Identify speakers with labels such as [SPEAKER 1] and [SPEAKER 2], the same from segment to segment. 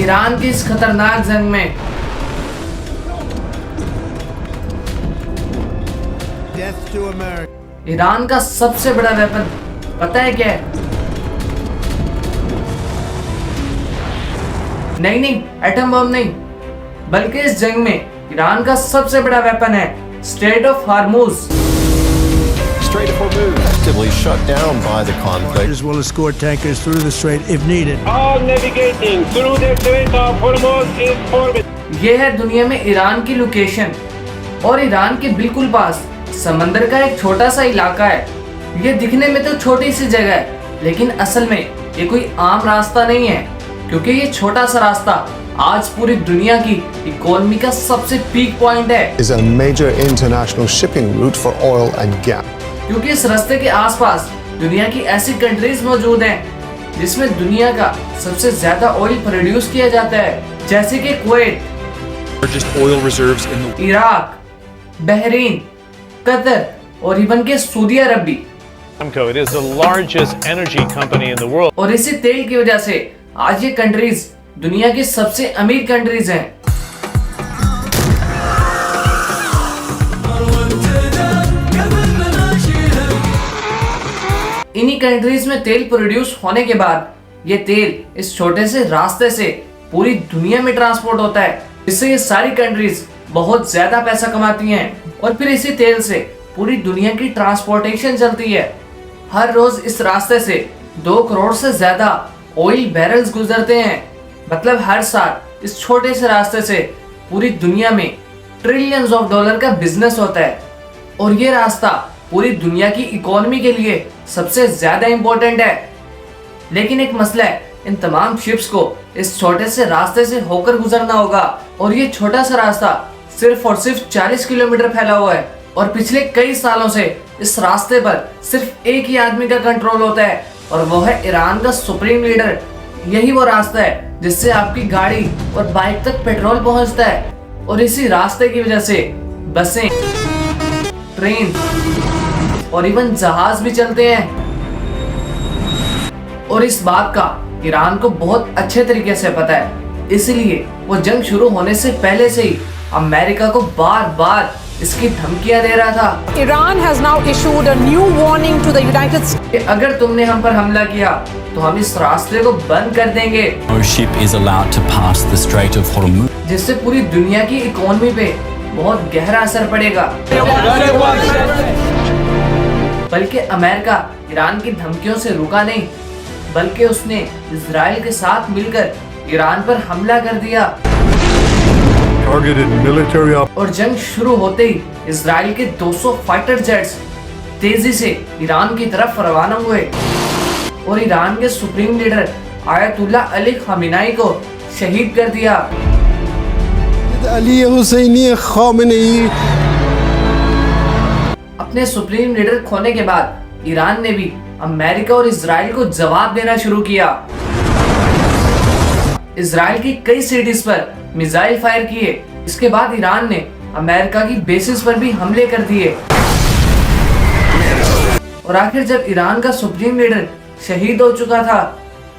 [SPEAKER 1] Iran की इस खतरनाक जंग में ईरान का सबसे बड़ा वेपन पता है क्या है? नहीं, एटम बम नहीं, बल्कि इस जंग में ईरान का सबसे बड़ा वेपन है straight of Hormuz.
[SPEAKER 2] Strait of Hormuz actively shut down by the conflict.
[SPEAKER 3] As will escort tankers through the strait if needed.
[SPEAKER 4] All navigating through the Strait of Hormuz is forbidden.
[SPEAKER 1] ये है दुनिया में Iran की location और Iran के बिल्कुल पास समंदर का एक छोटा सा इलाका है। ये दिखने में तो छोटी सी जगह है, लेकिन असल में ये कोई आम रास्ता नहीं है, क्योंकि ये छोटा सा रास्ता आज पूरी दुनिया की इकोनॉमी का सबसे पीक पॉइंट है।
[SPEAKER 2] Is a major international shipping route for oil and gas.
[SPEAKER 1] क्योंकि इस रास्ते के आसपास दुनिया की ऐसी कंट्रीज मौजूद हैं जिसमें दुनिया का सबसे ज्यादा ऑयल प्रोड्यूस किया जाता है, जैसे कि कुवैत, इराक, बहरीन, कतर और इवन के सऊदी अरब भी।
[SPEAKER 4] It is the largest energy company in the world.
[SPEAKER 1] और इसी तेल की वजह से आज ये कंट्रीज दुनिया की सबसे अमीर कंट्रीज हैं। इन्हीं कंट्रीज में तेल प्रोड्यूस होने के बाद ये तेल इस छोटे से रास्ते से पूरी दुनिया में ट्रांसपोर्ट होता है, जिससे ये सारी कंट्रीज बहुत ज्यादा पैसा कमाती हैं और फिर इसी तेल से पूरी दुनिया की ट्रांसपोर्टेशन चलती है। हर रोज इस रास्ते से 2 करोड़ से ज्यादा ऑयल बैरल्स गुजरते हैं। मतलब हर साल इस छोटे से रास्ते से पूरी दुनिया में ट्रिलियंस ऑफ डॉलर का बिजनेस होता है और ये रास्ता पूरी दुनिया की इकोनॉमी के लिए सबसे ज्यादा इंपॉर्टेंट है। लेकिन एक मसला है, इन तमाम शिप्स को इस छोटे से रास्ते से होकर गुजरना होगा और ये छोटा सा रास्ता सिर्फ और सिर्फ 40 किलोमीटर फैला हुआ है और पिछले कई सालों से इस रास्ते पर सिर्फ एक ही आदमी का कंट्रोल होता है और वो है ईरान का सुप्रीम लीडर। यही वो रास्ता है जिससे आपकी गाड़ी और बाइक तक पेट्रोल पहुंचता है और इसी रास्ते की वजह से बसें, ट्रेन और इवन जहाज भी चलते हैं। और इस बात का ईरान को बहुत अच्छे तरीके से पता है, इसलिए वो जंग शुरू होने से पहले से ही अमेरिका को बार बार इसकी धमकियां दे रहा था।
[SPEAKER 5] Iran has now issued a new warning to the United States.
[SPEAKER 1] कि अगर तुमने हम पर हमला किया तो हम इस रास्ते को बंद कर देंगे।
[SPEAKER 6] No ship is allowed to pass the Strait of Hormuz.
[SPEAKER 1] जिससे पूरी दुनिया की इकोनॉमी पे बहुत गहरा असर पड़ेगा। बल्कि अमेरिका ईरान की धमकियों से रुका नहीं, बल्कि उसने इजराइल के साथ मिलकर ईरान पर हमला कर दिया। और जंग शुरू होते ही इजराइल के 200 फाइटर जेट्स तेजी से ईरान की तरफ रवाना हुए और ईरान के supreme leader ayatollah Ali Khamenei को शहीद कर दिया। अपने सुप्रीम लीडर खोने के बाद ईरान ने भी अमेरिका और इजराइल को जवाब देना शुरू किया। इजराइल की कई सिटीज पर मिसाइल फायर किए। इसके बाद ईरान ने अमेरिका की बेसिस पर भी हमले कर दिए और आखिर जब ईरान का सुप्रीम लीडर शहीद हो चुका था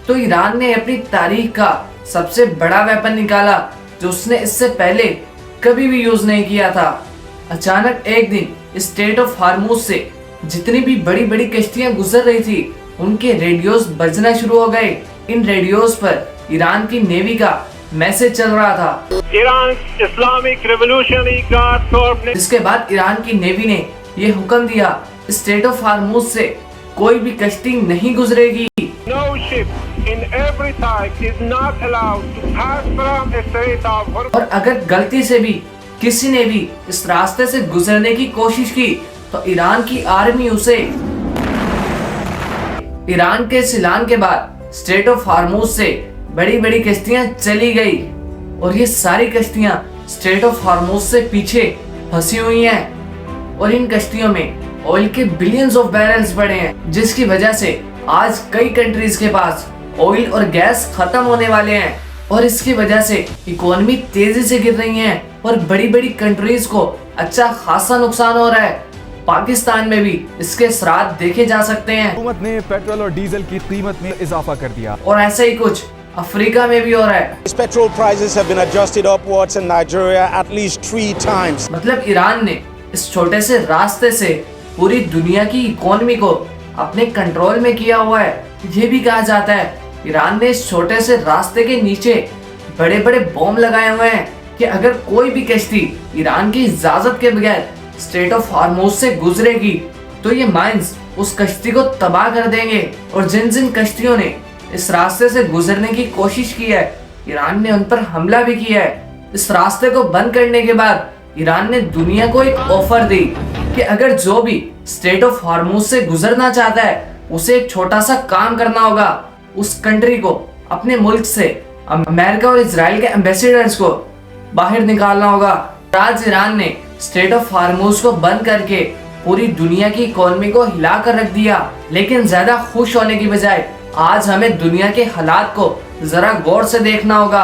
[SPEAKER 1] तो ईरान ने अपनी तारीख का सबसे बड़ा वेपन निकाला, जो उसने इससे पहले कभी भी यूज नहीं किया था। अचानक एक दिन स्ट्रेट ऑफ हार्मूज से जितनी भी बड़ी बड़ी कश्तियां गुजर रही थी, उनके रेडियोस बजना शुरू हो गए। इन रेडियोस पर ईरान की नेवी का मैसेज चल रहा था।
[SPEAKER 4] Iran Islamic revolutionary guard Corp ने
[SPEAKER 1] इसके बाद ईरान की नेवी ने ये हुक्म दिया, स्ट्रेट ऑफ हार्मूज से कोई भी कश्ती नहीं गुजरेगी।
[SPEAKER 4] No ship in every type is not allowed to pass from the Strait of Hormuz.
[SPEAKER 1] और अगर गलती से भी किसी ने भी इस रास्ते से गुजरने की कोशिश की तो ईरान की आर्मी उसे ईरान के इस ऐलान के बाद स्ट्रेट ऑफ हार्मूज से बड़ी बड़ी कश्तियां चली गई और ये सारी कश्तियां स्ट्रेट ऑफ हार्मूज से पीछे फंसी हुई हैं और इन कश्तियों में ऑयल के बिलियंस ऑफ बैरल्स पड़े हैं, जिसकी वजह से आज कई कंट्रीज के पास ऑयल और गैस खत्म होने वाले हैं और इसकी वजह से इकोनॉमी तेजी से गिर रही है और बड़ी बड़ी कंट्रीज को अच्छा खासा नुकसान हो रहा है। पाकिस्तान में भी इसके असरात देखे जा सकते हैं।
[SPEAKER 7] हुकूमत ने पेट्रोल और डीजल की कीमत में इजाफा कर दिया
[SPEAKER 1] और ऐसा ही कुछ अफ्रीका में भी हो रहा है।
[SPEAKER 7] Petrol prices have been adjusted upwards in Nigeria at least 3 times.
[SPEAKER 1] मतलब ईरान ने इस छोटे से रास्ते से पूरी दुनिया की इकोनॉमी को अपने कंट्रोल में किया हुआ है। ये भी कहा जाता है ईरान ने इस छोटे से रास्ते के नीचे बड़े बड़े बॉम्ब लगाए हुए हैं कि अगर कोई भी कश्ती ईरान की इजाजत के बगैर स्ट्रेट ऑफ हॉर्मुज से गुजरेगी तो ये माइंस उस कश्ती को तबाह कर देंगे। और जिन जिन कश्तियों ने इस रास्ते से गुजरने की कोशिश की है ईरान ने उन पर हमला भी किया है। इस रास्ते को बंद करने के बाद ईरान ने दुनिया को एक ऑफर दी कि अगर जो भी स्ट्रेट ऑफ हॉर्मुज से गुजरना चाहता है उसे एक छोटा सा काम करना होगा, उस कंट्री को अपने मुल्क से अमेरिका और इजराइल के एम्बेसडर्स को बाहर निकालना होगा। आज ईरान ने स्ट्रेट ऑफ हॉर्मुज को बंद करके पूरी दुनिया की इकोनॉमी को हिला कर रख दिया। लेकिन ज्यादा खुश होने की बजाय आज हमें दुनिया के हालात को जरा गौर से देखना होगा।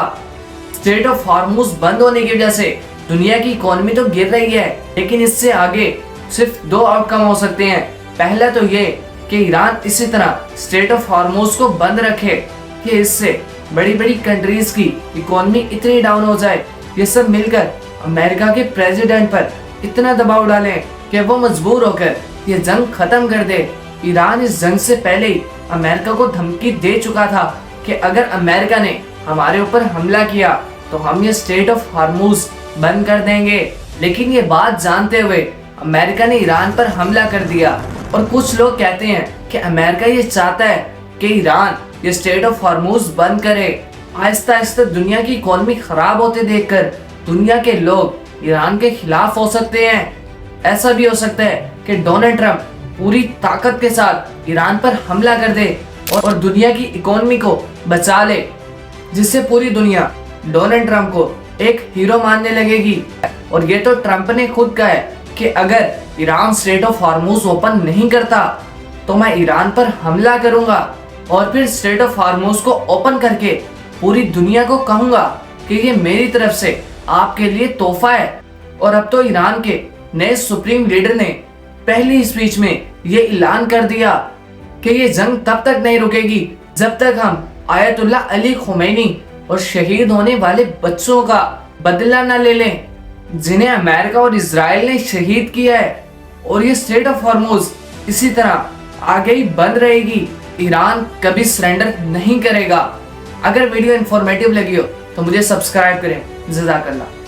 [SPEAKER 1] स्ट्रेट ऑफ हॉर्मुज बंद होने की वजह से दुनिया की इकोनॉमी तो गिर रही है, लेकिन इससे आगे सिर्फ 2 आउटकम हो सकते हैं। पहला तो ये कि ईरान इसी तरह स्ट्रेट ऑफ हॉर्मुज को बंद रखे कि इससे बड़ी बड़ी कंट्रीज की इकोनॉमी इतनी डाउन हो जाए ये सब मिलकर अमेरिका के प्रेसिडेंट पर इतना दबाव डालें कि वो मजबूर होकर ये जंग खत्म कर दे। ईरान इस जंग से पहले ही अमेरिका को धमकी दे चुका था कि अगर अमेरिका ने हमारे ऊपर हमला किया तो हम ये स्ट्रेट ऑफ हॉर्मुज बंद कर देंगे। लेकिन ये बात जानते हुए अमेरिका ने ईरान पर हमला कर दिया। और कुछ लोग कहते हैं कि अमेरिका ये चाहता है कि ईरान ये स्ट्रेट ऑफ हॉर्मुज बंद करे। आहिस्ता आहिस्ता दुनिया की इकोनॉमी खराब होते देखकर दुनिया के लोग ईरान के खिलाफ हो सकते हैं। ऐसा भी हो सकता है कि डोनाल्ड ट्रंप पूरी ताकत के साथ ईरान पर हमला कर दे और दुनिया की इकोनॉमी को बचा ले, जिससे पूरी दुनिया डोनाल्ड ट्रंप को एक हीरो मानने लगेगी। और ये तो ट्रंप ने खुद कहा है कि अगर Iran straight of Hormuz open नहीं करता तो मैं ईरान पर हमला करूंगा और फिर स्ट्रेट ऑफ हॉर्मुज को ओपन करके पूरी दुनिया को कहूंगा कि ये मेरी तरफ से आपके लिए तोहफा है। और अब तो ईरान के नए सुप्रीम लीडर ने पहली स्पीच में ये ऐलान कर दिया कि ये जंग तब तक नहीं रुकेगी जब तक हम आयतुल्लाह अली खुमैनी और शहीद होने वाले बच्चों का बदला न ले लें जिन्हें अमेरिका और इजराइल ने शहीद किया है। और ये स्ट्रेट ऑफ हॉर्मुज इसी तरह आगे ही बंद रहेगी। ईरान कभी सरेंडर नहीं करेगा। अगर वीडियो इंफॉर्मेटिव लगी हो तो मुझे सब्सक्राइब करें। जज़ाकल्लाह।